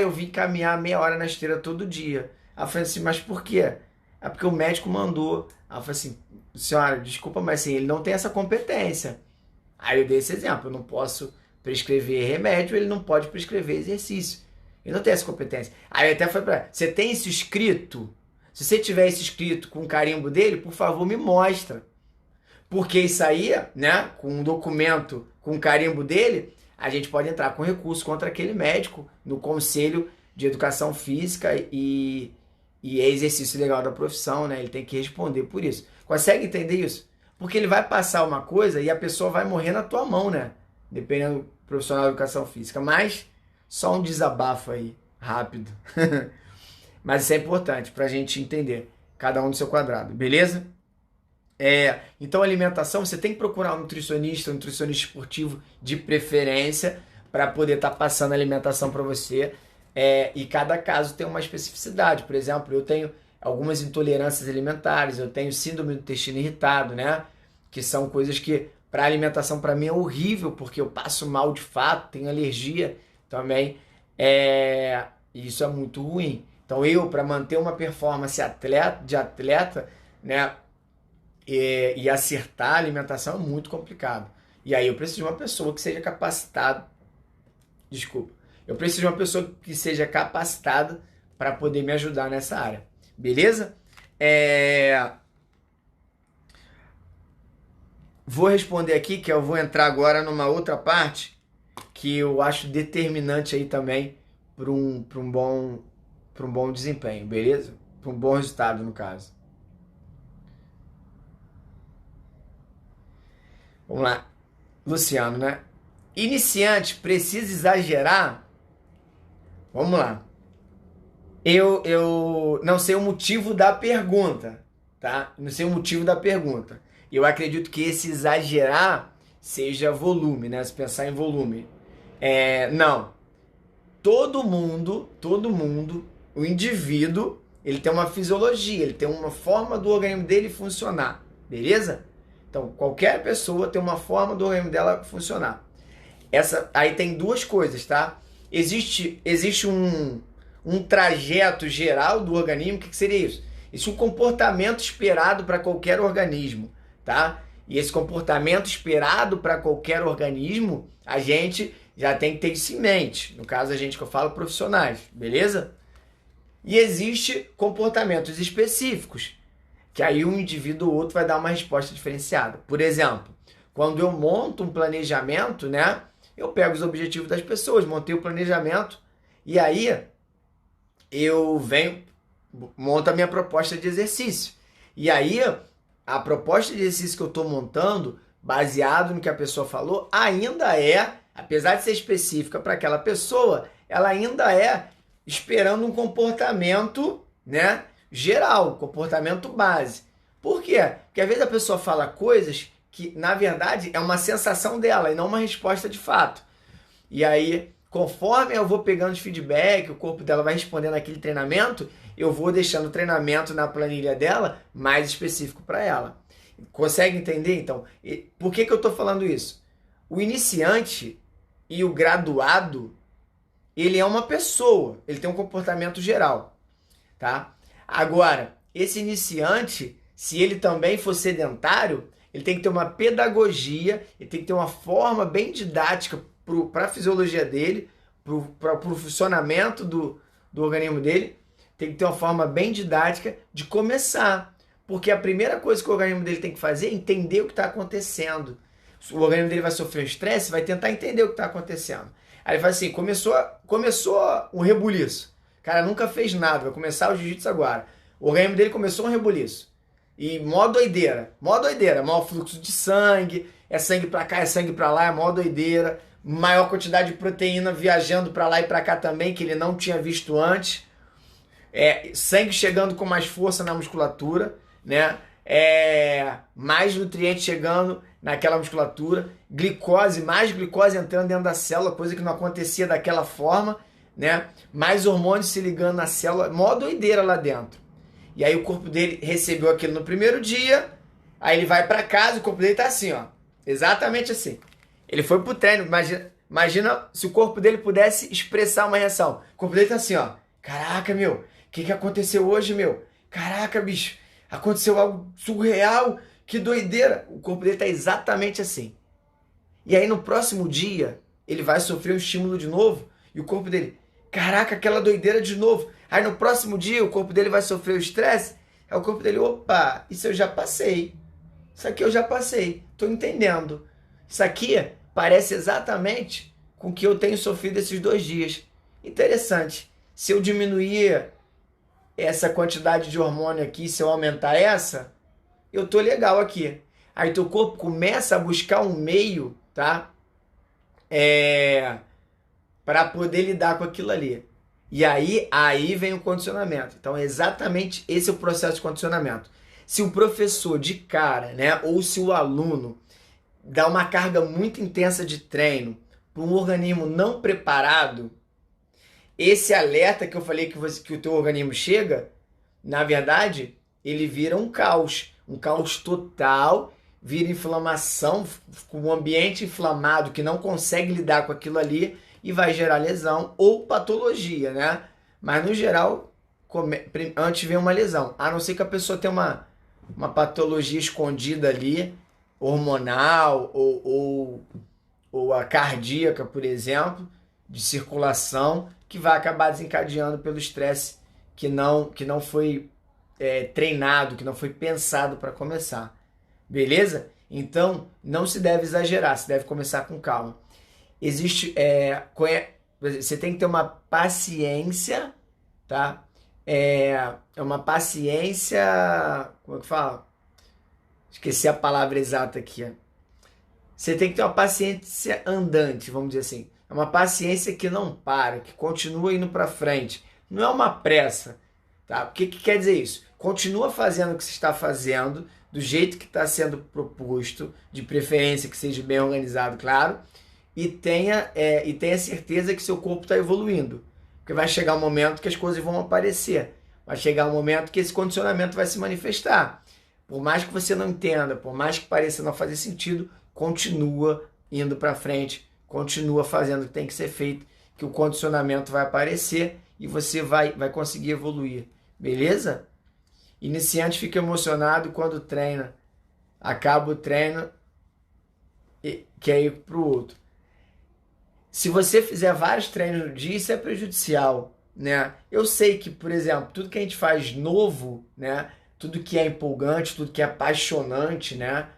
eu vim caminhar meia hora na esteira todo dia. Ela falou assim: mas por quê? É porque o médico mandou. Ela falou assim: senhora, desculpa, mas assim, ele não tem essa competência. Aí eu dei esse exemplo: eu não posso prescrever remédio, ele não pode prescrever exercício. Ele não tem essa competência. Aí eu até falei para ela: você tem isso escrito? Se você tiver isso escrito com o carimbo dele, por favor, me mostra. Porque isso aí, né, com um documento com o carimbo dele, a gente pode entrar com recurso contra aquele médico no Conselho de Educação Física e é exercício legal da profissão, né? Ele tem que responder por isso. Consegue entender isso? Porque ele vai passar uma coisa e a pessoa vai morrer na tua mão, né? Dependendo do profissional de educação física. Mas só um desabafo aí, rápido. Mas isso é importante pra gente entender. Cada um do seu quadrado, beleza? Então, alimentação, você tem que procurar um nutricionista esportivo de preferência para poder estar passando a alimentação para você. E cada caso tem uma especificidade. Por exemplo, eu tenho algumas intolerâncias alimentares, eu tenho síndrome do intestino irritado, né? Que são coisas que para alimentação para mim é horrível, porque eu passo mal de fato, tenho alergia também. E isso é muito ruim. Então para manter uma performance de atleta, né? E acertar a alimentação é muito complicado. E aí eu preciso de uma pessoa que seja capacitada. Desculpa. Eu preciso de uma pessoa que seja capacitada para poder me ajudar nessa área. Beleza? Vou responder aqui, que eu vou entrar agora numa outra parte que eu acho determinante aí também para um bom desempenho, beleza? Para um bom resultado, no caso. Vamos lá. Luciano, né? Iniciante precisa exagerar? Vamos lá. Eu não sei o motivo da pergunta, tá? Não sei o motivo da pergunta. Eu acredito que esse exagerar seja volume, né? Se pensar em volume. Não. Todo mundo, o indivíduo, ele tem uma fisiologia, ele tem uma forma do organismo dele funcionar, beleza? Então, qualquer pessoa tem uma forma do organismo dela funcionar. Aí tem duas coisas, tá? Existe um trajeto geral do organismo. O que seria isso? Isso é um comportamento esperado para qualquer organismo, tá? E esse comportamento esperado para qualquer organismo, a gente já tem que ter isso em mente. No caso, a gente que eu falo, profissionais, beleza? E existe comportamentos específicos, que aí um indivíduo ou outro vai dar uma resposta diferenciada. Por exemplo, quando eu monto um planejamento, né? Eu pego os objetivos das pessoas, montei o planejamento e aí eu monto a minha proposta de exercício. E aí a proposta de exercício que eu estou montando, baseado no que a pessoa falou, ainda apesar de ser específica para aquela pessoa, ela ainda esperando um comportamento, né, geral, comportamento base. Por quê? Porque às vezes a pessoa fala coisas que, na verdade, é uma sensação dela e não uma resposta de fato. E aí, conforme eu vou pegando os feedback, o corpo dela vai respondendo aquele treinamento, eu vou deixando o treinamento na planilha dela mais específico para ela. Consegue entender? Então, por que eu estou falando isso? O iniciante e o graduado, ele é uma pessoa, ele tem um comportamento geral, tá? Agora, esse iniciante, se ele também for sedentário, ele tem que ter uma pedagogia, ele tem que ter uma forma bem didática para a fisiologia dele, para o funcionamento do organismo dele, tem que ter uma forma bem didática de começar. Porque a primeira coisa que o organismo dele tem que fazer é entender o que está acontecendo. O organismo dele vai sofrer um estresse, vai tentar entender o que está acontecendo. Aí ele fala assim, começou um rebuliço. O cara nunca fez nada, vai começar o jiu-jitsu agora. O organismo dele começou um rebuliço. E mó doideira, maior fluxo de sangue, é sangue pra cá, é sangue pra lá, é mó doideira, maior quantidade de proteína viajando pra lá e pra cá também, que ele não tinha visto antes, sangue chegando com mais força na musculatura, né? Mais nutrientes chegando naquela musculatura, mais glicose entrando dentro da célula, coisa que não acontecia daquela forma, né? Mais hormônios se ligando na célula, mó doideira lá dentro. E aí o corpo dele recebeu aquilo no primeiro dia, aí ele vai pra casa, o corpo dele tá assim, ó. Exatamente assim. Ele foi pro treino, imagina se o corpo dele pudesse expressar uma reação. O corpo dele tá assim, ó. Caraca, meu, o que aconteceu hoje, meu? Caraca, bicho, aconteceu algo surreal, que doideira. O corpo dele tá exatamente assim. E aí no próximo dia, ele vai sofrer um estímulo de novo, e o corpo dele, caraca, aquela doideira de novo. Aí no próximo dia o corpo dele vai sofrer o estresse. Aí o corpo dele, opa, isso eu já passei. Isso aqui eu já passei. Tô entendendo. Isso aqui parece exatamente com o que eu tenho sofrido esses 2 dias. Interessante. Se eu diminuir essa quantidade de hormônio aqui, se eu aumentar essa, eu tô legal aqui. Aí teu corpo começa a buscar um meio, tá? Para poder lidar com aquilo ali. E aí vem o condicionamento. Então, exatamente esse é o processo de condicionamento. Se o professor de cara, né, ou se o aluno dá uma carga muito intensa de treino para um organismo não preparado, esse alerta que eu falei que o teu organismo chega, na verdade, ele vira um caos total, vira inflamação, com um ambiente inflamado que não consegue lidar com aquilo ali, e vai gerar lesão ou patologia, né? Mas no geral, antes vem uma lesão. A não ser que a pessoa tenha uma patologia escondida ali, hormonal ou a cardíaca, por exemplo, de circulação, que vai acabar desencadeando pelo estresse que não foi treinado, que não foi pensado para começar. Beleza? Então, não se deve exagerar, se deve começar com calma. Você tem que ter uma paciência, tá? Uma paciência, como é que fala? Esqueci a palavra exata aqui. Você tem que ter uma paciência andante, vamos dizer assim. É uma paciência que não para, que continua indo para frente. Não é uma pressa, tá? O que quer dizer isso? Continua fazendo o que você está fazendo, do jeito que está sendo proposto, de preferência que seja bem organizado, claro, e tenha certeza que seu corpo está evoluindo. Porque vai chegar um momento que as coisas vão aparecer. Vai chegar um momento que esse condicionamento vai se manifestar. Por mais que você não entenda, por mais que pareça não fazer sentido, continua indo para frente, continua fazendo o que tem que ser feito, que o condicionamento vai aparecer e você vai conseguir evoluir. Beleza? Iniciante fica emocionado quando treina. Acaba o treino e quer ir para o outro. Se você fizer vários treinos no dia, isso é prejudicial, né? Eu sei que, por exemplo, tudo que a gente faz novo, né? Tudo que é empolgante, tudo que é apaixonante, né?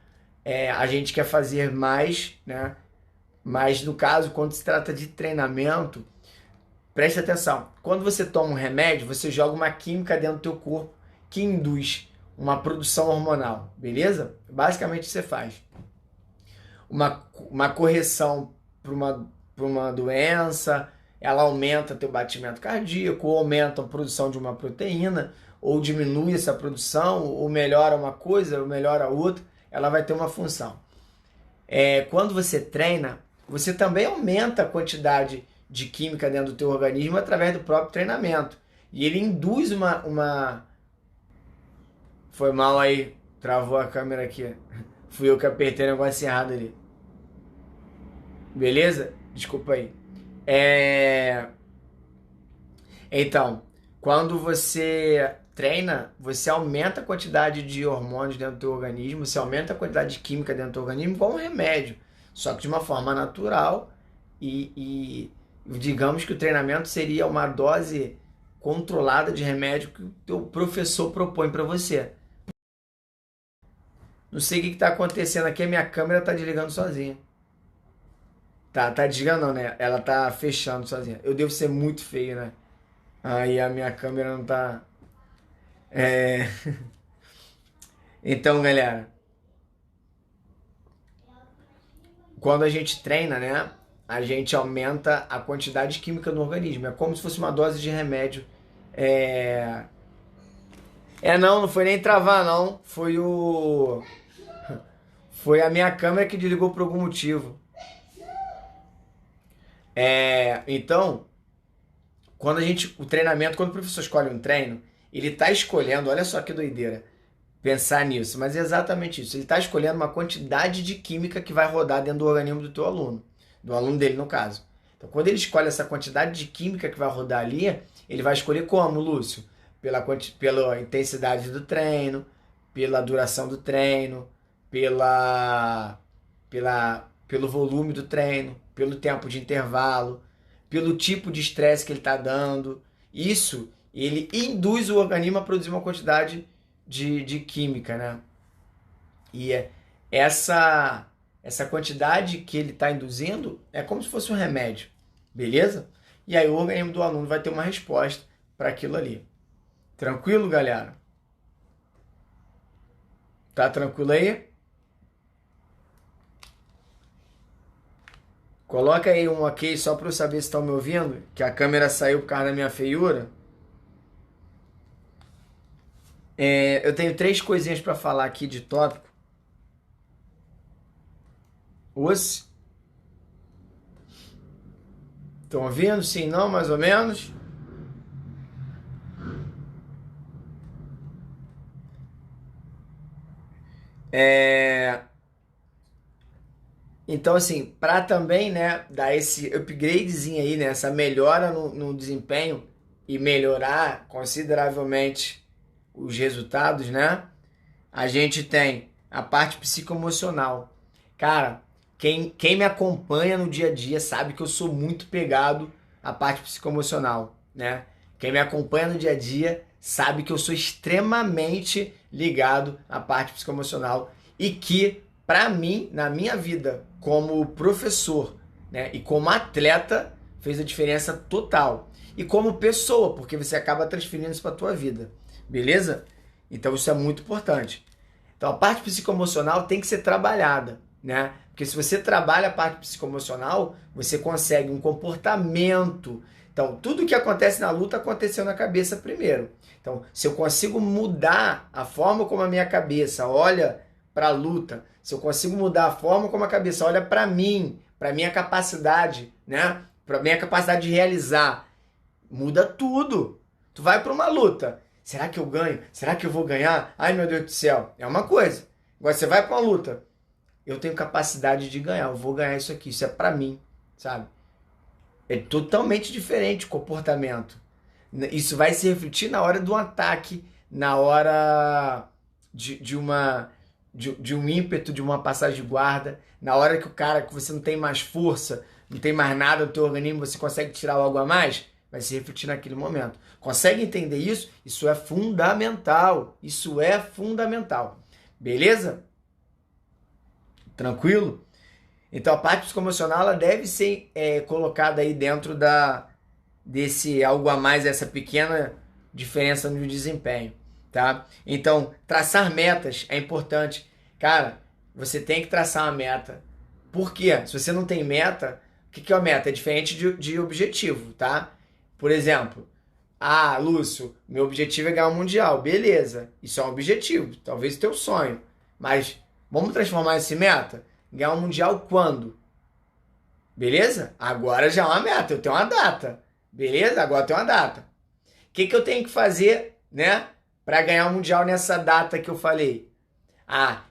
A gente quer fazer mais, né? Mas no caso, quando se trata de treinamento, preste atenção. Quando você toma um remédio, você joga uma química dentro do teu corpo que induz uma produção hormonal, beleza? Basicamente você faz uma correção para uma doença, ela aumenta teu batimento cardíaco, ou aumenta a produção de uma proteína, ou diminui essa produção, ou melhora uma coisa, ou melhora outra, ela vai ter uma função. Quando você treina, você também aumenta a quantidade de química dentro do teu organismo através do próprio treinamento. E ele induz uma... Foi mal aí, travou a câmera aqui. Fui eu que apertei o negócio errado ali. Beleza? Desculpa aí. Então, quando você treina, você aumenta a quantidade de hormônios dentro do teu organismo, você aumenta a quantidade de química dentro do teu organismo igual um remédio, só que de uma forma natural e digamos que o treinamento seria uma dose controlada de remédio que o teu professor propõe para você. Não sei o que está acontecendo aqui, a minha câmera está desligando sozinha. Tá desligando não, né? Ela tá fechando sozinha. Eu devo ser muito feio, né? Aí a minha câmera não tá... Então, galera, quando a gente treina, né? A gente aumenta a quantidade química no organismo. É como se fosse uma dose de remédio. Não foi nem travar, não. Foi a minha câmera que desligou por algum motivo. Então, quando o professor escolhe um treino, ele está escolhendo, olha só que doideira, pensar nisso, mas é exatamente isso. Ele está escolhendo uma quantidade de química que vai rodar dentro do organismo do teu aluno, do aluno dele no caso. Então, quando ele escolhe essa quantidade de química que vai rodar ali, ele vai escolher como, Lúcio? Pela intensidade do treino, pela duração do treino, pelo volume do treino, pelo tempo de intervalo, pelo tipo de estresse que ele está dando. Isso, ele induz o organismo a produzir uma quantidade de química, né? E essa quantidade que ele está induzindo é como se fosse um remédio, beleza? E aí o organismo do aluno vai ter uma resposta para aquilo ali. Tranquilo, galera? Tá tranquilo aí? Coloca aí um ok só para eu saber se estão me ouvindo, que a câmera saiu por causa da minha feiura. Eu tenho 3 coisinhas para falar aqui de tópico. Estão ouvindo? Sim, não, mais ou menos? Então, assim, para também, né, dar esse upgradezinho aí, né, essa melhora no desempenho e melhorar consideravelmente os resultados, né, a gente tem a parte psicoemocional. Cara, quem me acompanha no dia a dia sabe que eu sou muito pegado à parte psicoemocional, né? Quem me acompanha no dia a dia sabe que eu sou extremamente ligado à parte psicoemocional e que, para mim, na minha vida, como professor, né, e como atleta, fez a diferença total. E como pessoa, porque você acaba transferindo isso para a tua vida, beleza? Então isso é muito importante. Então a parte psicoemocional tem que ser trabalhada, né? Porque se você trabalha a parte psicoemocional, você consegue um comportamento. Então, tudo que acontece na luta aconteceu na cabeça primeiro. Então, se eu consigo mudar a forma como a minha cabeça olha para a luta, se eu consigo mudar a forma como a cabeça olha para mim, para minha capacidade, né? Para minha capacidade de realizar, muda tudo. Tu vai para uma luta. Será que eu ganho? Será que eu vou ganhar? Ai, meu Deus do céu. É uma coisa. Agora você vai para uma luta. Eu tenho capacidade de ganhar. Eu vou ganhar isso aqui. Isso é para mim, sabe? É totalmente diferente o comportamento. Isso vai se refletir na hora do ataque, na hora de um ímpeto, de uma passagem de guarda, na hora que você não tem mais força, não tem mais nada no teu organismo, você consegue tirar algo a mais, vai se refletir naquele momento. Consegue entender isso? Isso é fundamental. Isso é fundamental. Beleza? Tranquilo? Então a parte psicoemocional ela deve ser colocada aí dentro desse algo a mais, essa pequena diferença no desempenho, tá? Então, traçar metas é importante. Cara, você tem que traçar uma meta. Por quê? Se você não tem meta, o que é uma meta? É diferente de objetivo, tá? Por exemplo, Lúcio, meu objetivo é ganhar um mundial. Beleza, isso é um objetivo, talvez teu sonho. Mas vamos transformar isso em meta? Ganhar um mundial quando? Beleza? Agora já é uma meta, eu tenho uma data. Beleza? Agora eu tenho uma data. O que eu tenho que fazer, né, para ganhar o mundial nessa data que eu falei?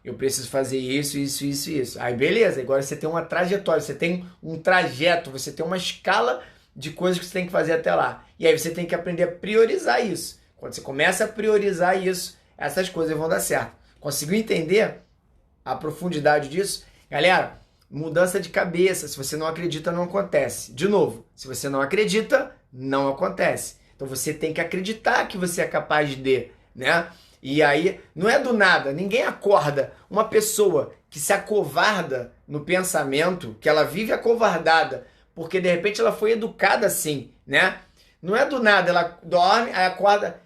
Eu preciso fazer isso, isso, isso, isso. Aí beleza, agora você tem uma trajetória, você tem um trajeto, você tem uma escala de coisas que você tem que fazer até lá. E aí você tem que aprender a priorizar isso. Quando você começa a priorizar isso, essas coisas vão dar certo. Conseguiu entender a profundidade disso? Galera, mudança de cabeça. Se você não acredita, não acontece. De novo, se você não acredita, não acontece. Então você tem que acreditar que você é capaz de, né? E aí, não é do nada, ninguém acorda. Uma pessoa que se acovarda no pensamento, que ela vive acovardada, porque de repente ela foi educada assim, né? Não é do nada, ela dorme, aí acorda,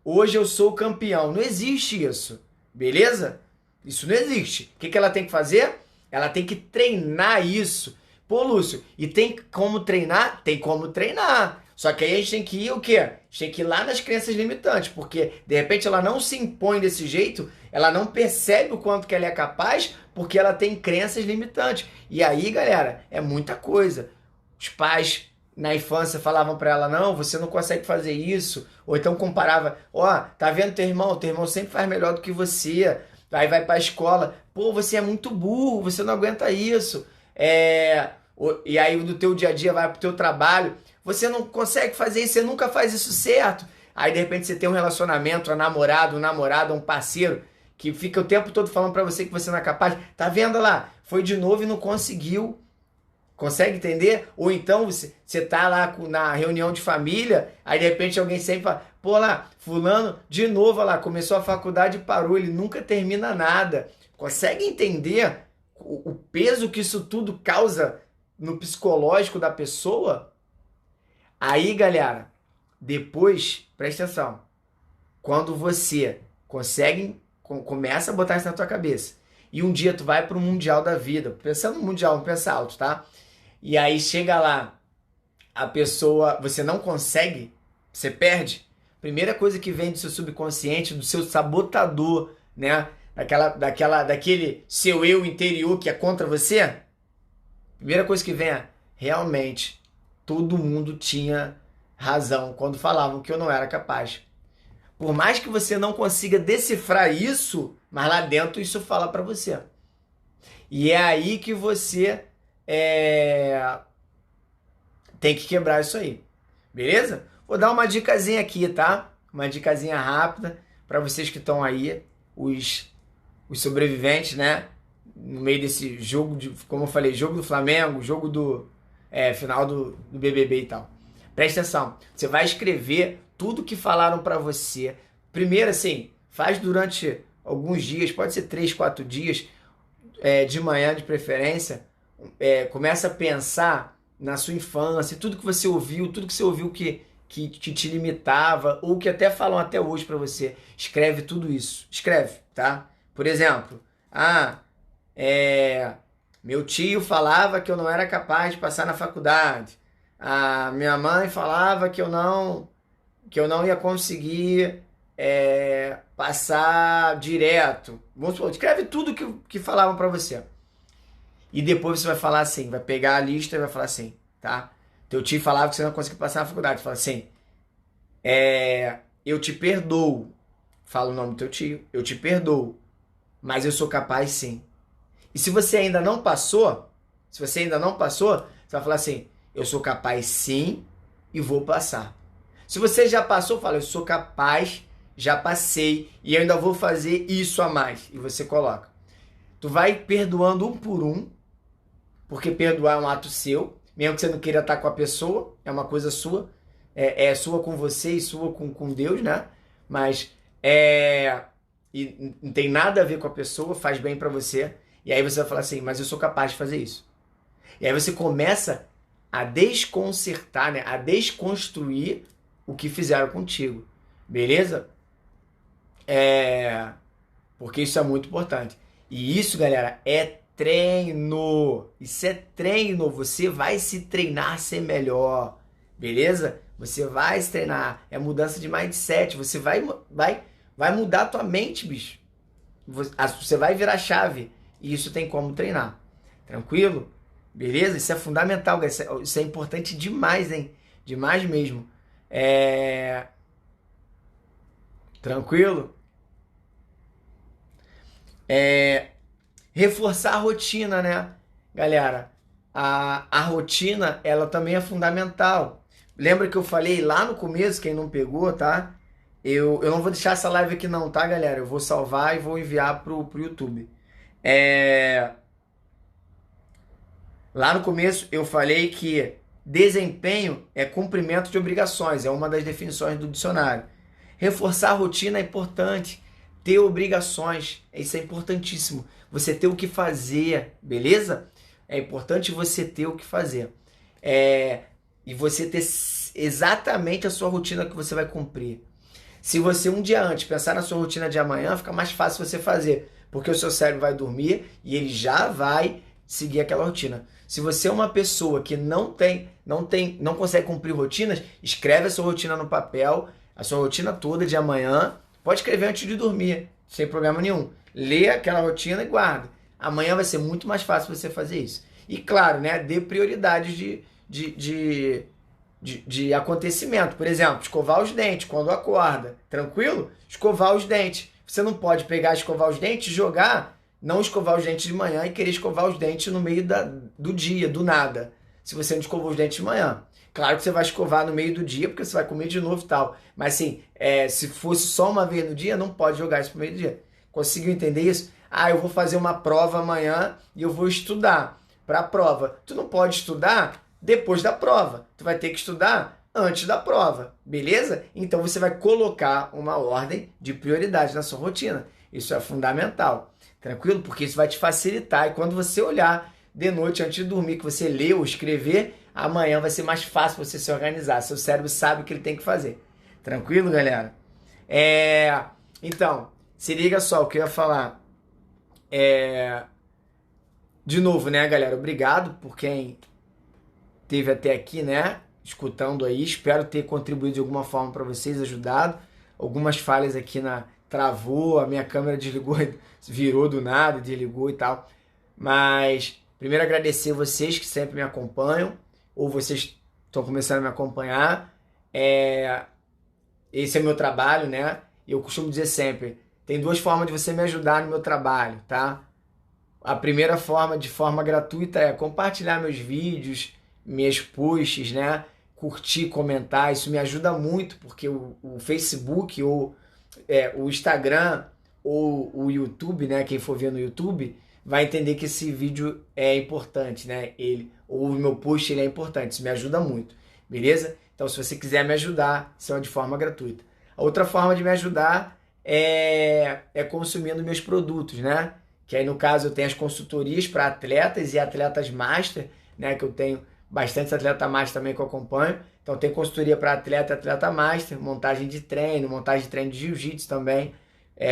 hoje eu sou campeão. Não existe isso, beleza? Isso não existe. O que ela tem que fazer? Ela tem que treinar isso. Pô, Lúcio, e tem como treinar? Tem como treinar. Só que aí a gente tem que ir o quê? A gente tem que ir lá nas crenças limitantes, porque de repente ela não se impõe desse jeito, ela não percebe o quanto que ela é capaz, porque ela tem crenças limitantes. E aí, galera, é muita coisa. Os pais na infância falavam pra ela, não, você não consegue fazer isso. Ou então comparava, tá vendo teu irmão sempre faz melhor do que você. Aí vai pra escola, pô, você é muito burro, você não aguenta isso. E aí no teu dia a dia vai pro teu trabalho, você não consegue fazer isso, você nunca faz isso certo. Aí de repente você tem um relacionamento, um namorado, um parceiro, que fica o tempo todo falando pra você que você não é capaz. Tá vendo lá? Foi de novo e não conseguiu. Consegue entender? Ou então você tá lá na reunião de família, aí de repente alguém sempre fala, pô lá, fulano, de novo lá, começou a faculdade e parou, ele nunca termina nada. Consegue entender o peso que isso tudo causa no psicológico da pessoa? Aí, galera, depois, presta atenção, quando você começa a botar isso na tua cabeça, e um dia tu vai pro Mundial da vida, pensando no Mundial, não pensa alto, tá? E aí chega lá, a pessoa, você não consegue, você perde. Primeira coisa que vem do seu subconsciente, do seu sabotador, né? Daquele seu eu interior que é contra você. Primeira coisa que vem é, realmente, todo mundo tinha razão quando falavam que eu não era capaz. Por mais que você não consiga decifrar isso, mas lá dentro isso fala pra você. E é aí que você tem que quebrar isso aí. Beleza? Vou dar uma dicasinha aqui, tá? Uma dicasinha rápida para vocês que estão aí, os sobreviventes, né? No meio desse jogo, como eu falei, jogo do Flamengo, jogo do final do BBB e tal. Presta atenção. Você vai escrever tudo que falaram para você. Primeiro, assim, faz durante alguns dias, pode ser 3, 4 dias, de manhã de preferência. Começa a pensar na sua infância, tudo que você ouviu que te limitava, ou que até falam até hoje pra você. Escreve tudo isso. Escreve, tá? Por exemplo, Meu tio falava que eu não era capaz de passar na faculdade. A minha mãe falava que eu não ia conseguir passar direto. Vamos supor, escreve tudo que falavam pra você. E depois você vai falar assim, vai pegar a lista e vai falar assim, tá? Teu tio falava que você não conseguia passar na faculdade. Fala assim, eu te perdoo. Fala o nome do teu tio, eu te perdoo. Mas eu sou capaz sim. E se você ainda não passou, você vai falar assim, eu sou capaz sim e vou passar. Se você já passou, fala, eu sou capaz, já passei e ainda vou fazer isso a mais. E você coloca. Tu vai perdoando um por um, porque perdoar é um ato seu, mesmo que você não queira estar com a pessoa, é uma coisa sua, é sua com você e sua com Deus, né? Mas e não tem nada a ver com a pessoa, faz bem pra você. E aí você vai falar assim, mas eu sou capaz de fazer isso. E aí você começa a desconcertar, né? A desconstruir o que fizeram contigo. Beleza? Porque isso é muito importante. E isso, galera, é treino. Isso é treino. Você vai se treinar a ser melhor. Beleza? Você vai se treinar. É mudança de mindset. Você vai mudar a tua mente, bicho. Você vai virar chave. E isso tem como treinar. Tranquilo? Beleza? Isso é fundamental, galera. Isso é importante demais, hein? Demais mesmo. Tranquilo? Reforçar a rotina, né? Galera, a rotina, ela também é fundamental. Lembra que eu falei lá no começo, quem não pegou, tá? Eu não vou deixar essa live aqui não, tá, galera? Eu vou salvar e vou enviar pro YouTube. Lá no começo eu falei que desempenho é cumprimento de obrigações, é uma das definições do dicionário. Reforçar a rotina é importante. Ter obrigações, isso é importantíssimo. Você ter o que fazer, beleza? É importante você ter o que fazer. E você ter exatamente a sua rotina que você vai cumprir. Se você um dia antes pensar na sua rotina de amanhã, fica mais fácil você fazer. Porque o seu cérebro vai dormir e ele já vai seguir aquela rotina. Se você é uma pessoa que não consegue cumprir rotinas, escreve a sua rotina no papel, a sua rotina toda de amanhã. Pode escrever antes de dormir, sem problema nenhum. Lê aquela rotina e guarda. Amanhã vai ser muito mais fácil você fazer isso. E claro, né, dê prioridades de acontecimento. Por exemplo, escovar os dentes quando acorda. Tranquilo? Escovar os dentes. Você não pode pegar, escovar os dentes e jogar, não escovar os dentes de manhã e querer escovar os dentes no meio do dia, do nada. Se você não escovou os dentes de manhã. Claro que você vai escovar no meio do dia, porque você vai comer de novo e tal. Mas assim, se fosse só uma vez no dia, não pode jogar isso pro meio do dia. Conseguiu entender isso? Eu vou fazer uma prova amanhã e eu vou estudar para a prova. Tu não pode estudar depois da prova. Tu vai ter que estudar antes da prova, beleza? Então você vai colocar uma ordem de prioridade na sua rotina. Isso é fundamental, tranquilo? Porque isso vai te facilitar. E quando você olhar de noite antes de dormir, que você lê ou escrever, amanhã vai ser mais fácil você se organizar. Seu cérebro sabe o que ele tem que fazer. Tranquilo, galera? Então, se liga só o que eu ia falar. De novo, né, galera? Obrigado por quem esteve até aqui, né? Escutando aí. Espero ter contribuído de alguma forma para vocês, ajudado. Algumas falhas aqui travou, a minha câmera desligou, virou do nada, desligou e tal. Mas primeiro agradecer vocês que sempre me acompanham, ou vocês estão começando a me acompanhar. Esse é meu trabalho, né? Eu costumo dizer sempre, tem duas formas de você me ajudar no meu trabalho, tá? A primeira forma, de forma gratuita, é compartilhar meus vídeos, minhas posts, né? Curtir, comentar, isso me ajuda muito, porque o Facebook, ou o Instagram, ou o YouTube, né? Quem for ver no YouTube, vai entender que esse vídeo é importante, né? Ou o meu post ele é importante, isso me ajuda muito, beleza? Então, se você quiser me ajudar, isso é de forma gratuita. A outra forma de me ajudar é consumindo meus produtos, né? Que aí, no caso, eu tenho as consultorias para atletas e atletas master, né? Que eu tenho bastante atleta master também que eu acompanho. Então, tem consultoria para atleta e atleta master, montagem de treino de jiu-jitsu também,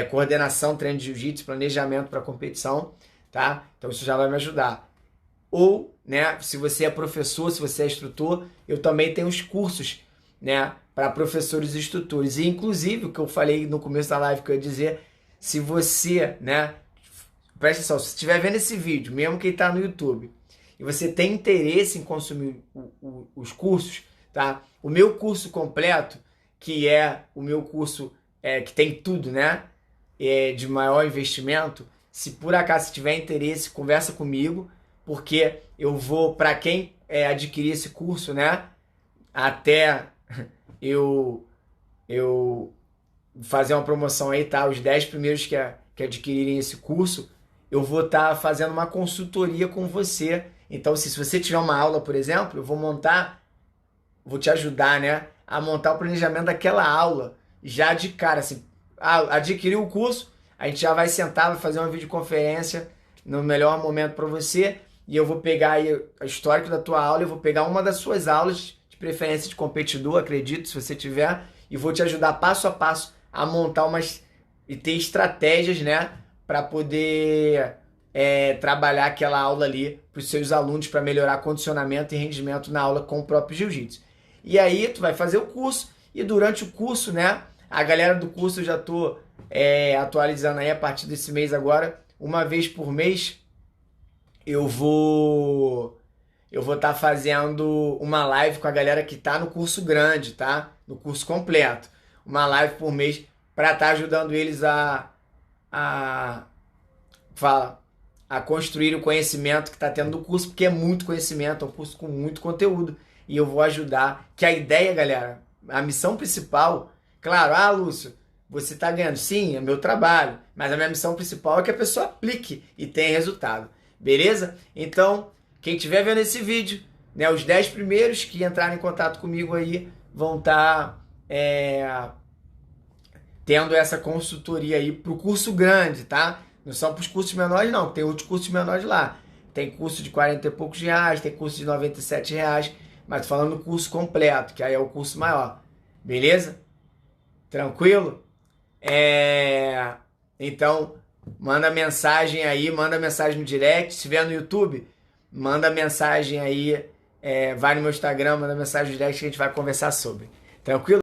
coordenação, treino de jiu-jitsu, planejamento para competição. tá? Então isso já vai me ajudar. Ou, né, se você é professor, se você é instrutor, eu também tenho os cursos, né, para professores e instrutores. E inclusive, o que eu falei no começo da live que eu ia dizer, se você, né, presta atenção, se estiver vendo esse vídeo, mesmo que está no YouTube, e você tem interesse em consumir os cursos, tá? O meu curso completo, que é o meu curso que tem tudo, né, de maior investimento, se por acaso tiver interesse, conversa comigo, porque eu vou, para quem adquirir esse curso, né, até eu fazer uma promoção aí, tá? Os 10 primeiros que adquirirem esse curso, eu vou estar fazendo uma consultoria com você. Então, se você tiver uma aula, por exemplo, eu vou te ajudar, né, a montar o planejamento daquela aula, já de cara, assim, adquiriu o curso, a gente já vai sentar, vai fazer uma videoconferência no melhor momento para você, e eu vou pegar aí o histórico da tua aula, eu vou pegar uma das suas aulas, de preferência de competidor, acredito, se você tiver, e vou te ajudar passo a passo a montar e ter estratégias, né, para poder trabalhar aquela aula ali para os seus alunos para melhorar condicionamento e rendimento na aula com o próprio jiu-jitsu. E aí tu vai fazer o curso e durante o curso, né, a galera do curso eu já tô atualizando aí a partir desse mês agora, uma vez por mês eu vou estar fazendo uma live com a galera que tá no curso grande, tá? No curso completo. Uma live por mês para estar ajudando eles a construir o conhecimento que está tendo do curso, porque é muito conhecimento, é um curso com muito conteúdo. E eu vou ajudar. Que a ideia, galera, a missão principal, claro, Lúcio, você está ganhando. Sim, é meu trabalho. Mas a minha missão principal é que a pessoa aplique e tenha resultado. Beleza? Então, quem estiver vendo esse vídeo, né, os 10 primeiros que entrarem em contato comigo aí vão estar tendo essa consultoria aí para o curso grande, tá? Não são para os cursos menores, não. Tem outros cursos menores lá. Tem curso de 40 e poucos reais, tem curso de 97 reais, mas tô falando do curso completo, que aí é o curso maior. Beleza? Tranquilo? Então, manda mensagem aí, manda mensagem no direct. Se estiver no YouTube, manda mensagem aí, vai no meu Instagram, manda mensagem no direct que a gente vai conversar sobre. Tranquilo?